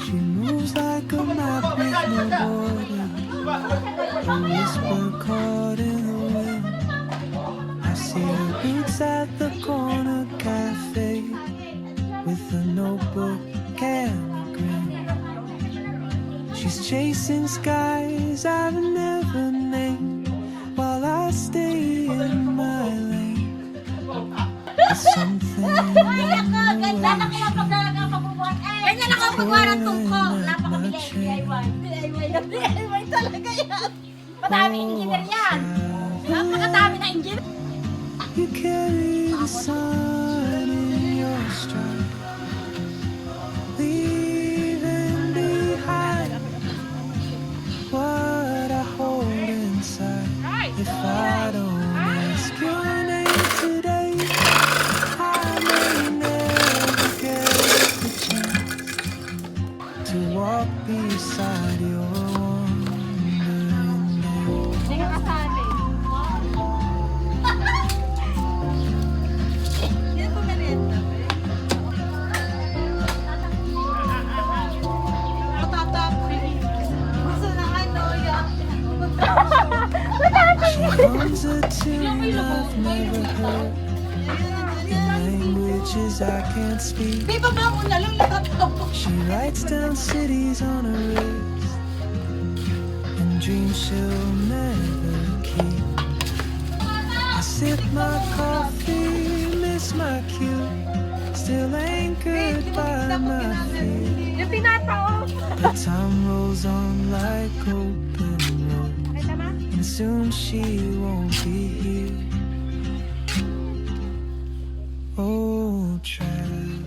She moves like a map with no border, a whisper caught in the wind. I see her boots at the corner cafe with a notebook and a grin. She's chasing skies I've never named while I stay in my lane. There's something in the way Ganyan ako magwarang tungko. Napakabili. DIY. DIY talaga yan. Madami engineer yan. Napakadami na engineer. you carry the sun in your stride, leaving behind what I hold inside. If I don't ask your name today, I may never get the chance to walk beside your wandering days. Hindi ka kasali. Yan po merienda. Matatapos. Gusto na ano yan. She hums a tune I've never heard in languages I can't speak. Di ba ba mo nalulunod ko? She writes down cities on her wrist and dreams she'll never keep. I sip my coffee, miss my cue, still anchored by my feet. Yung pinata But time rolls on like open roads, and soon she won't be here. Oh, travel.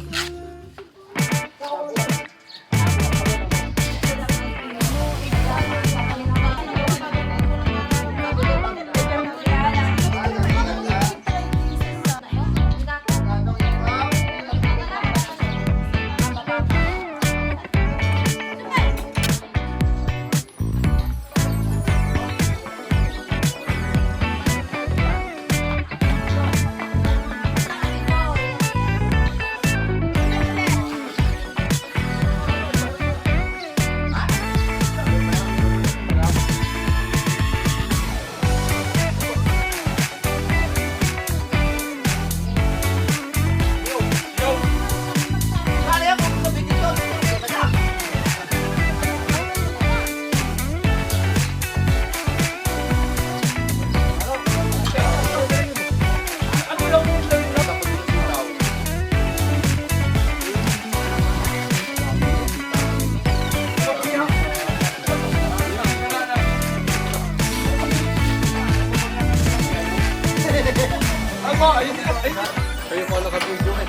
Kayo po nakatulog eh.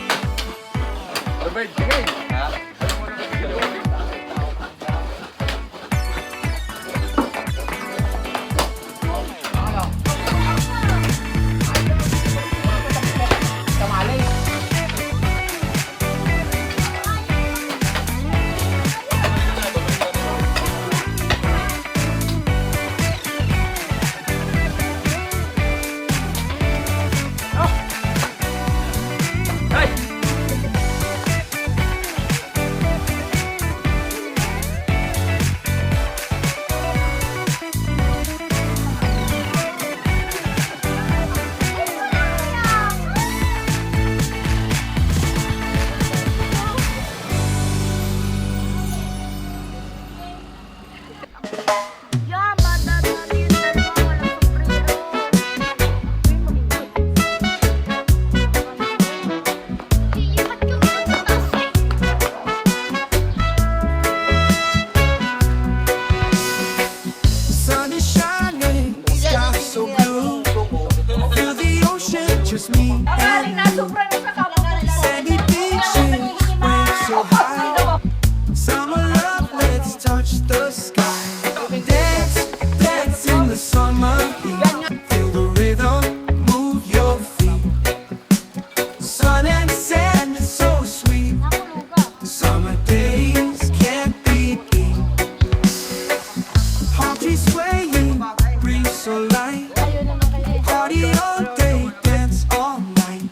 Robert, sige. Just me and you. Sandy beaches, waves so high. Summer love, let's touch the sky. days can't be beat. Palm trees swaying, breeze so light. Party all day, dance all night.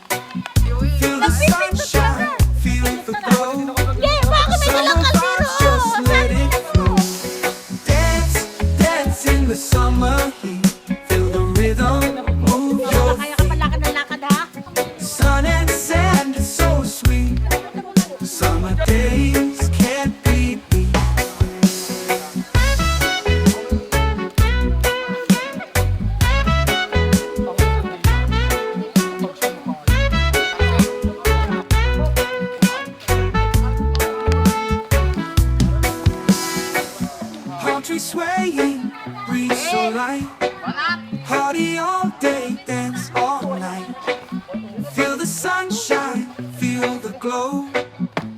Feel the sunshine, feel the glow. Yeah, bakit may walang Summer vibes, just let it flow. Dance, dance in the summer heat. Feel the rhythm, move your Kaya ka pala ka ng lakad, ha? sun and sand is so sweet. Summer days can't be beat. Palm trees swaying, breeze so light. Party all day, dance all night. Feel the sunshine, feel the glow.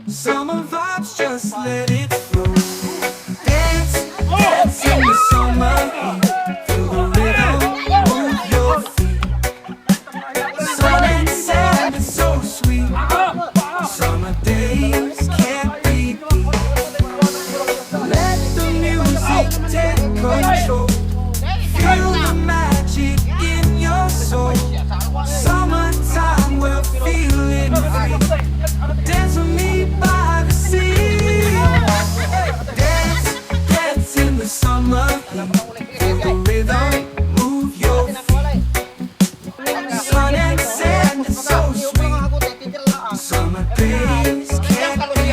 Summer vibes, just let it flow. Dance, dance in the summer heat. Feel the rhythm, move your feet. Sun and sand is so sweet. Summer days can't be beat. Let the music take control. Feel the magic in your soul. Summertime, we're feeling free. Dance with me by the sea. Dance, dance in the summer heat. Feel the rhythm, move your feet. Sun and sand is so sweet. Summer days can't be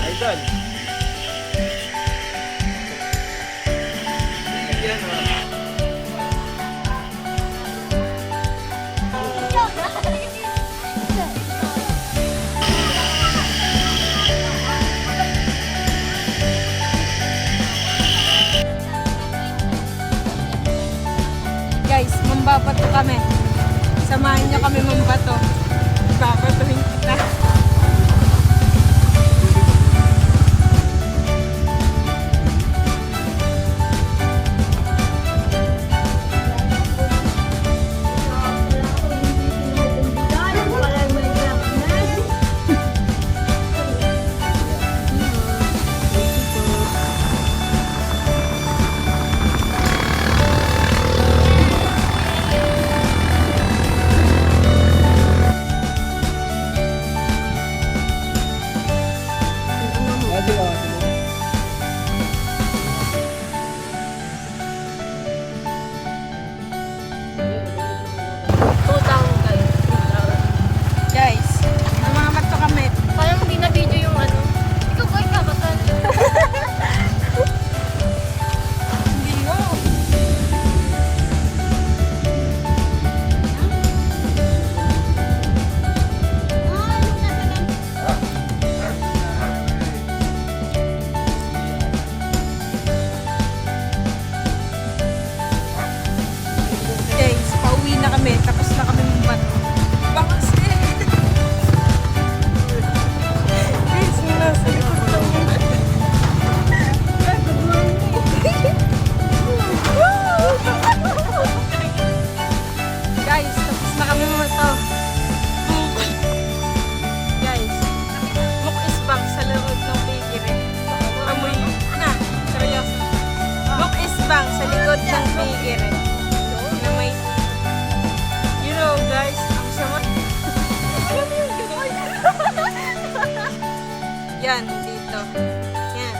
Idol. Yan, Guys, mambabato kami. Samahan niyo kami mambato. Babatuhin kita. Guys, mamamato kami. Parang hindi na video yung ano. Ikaw ko ikabatan. Hindi mo. Guys, pauwi na kami. Tapos na kami mambato. Bangas eh. Guys, nasa likod kami. Good morning. Guys, tapos na kami mambato. Guys, mukisbang sa loob ng pigiri. Amoy na, seryoso. Mukisbang sa likod ng pigiri. Na may, you know guys, ang sama. Yan, dito. Yan.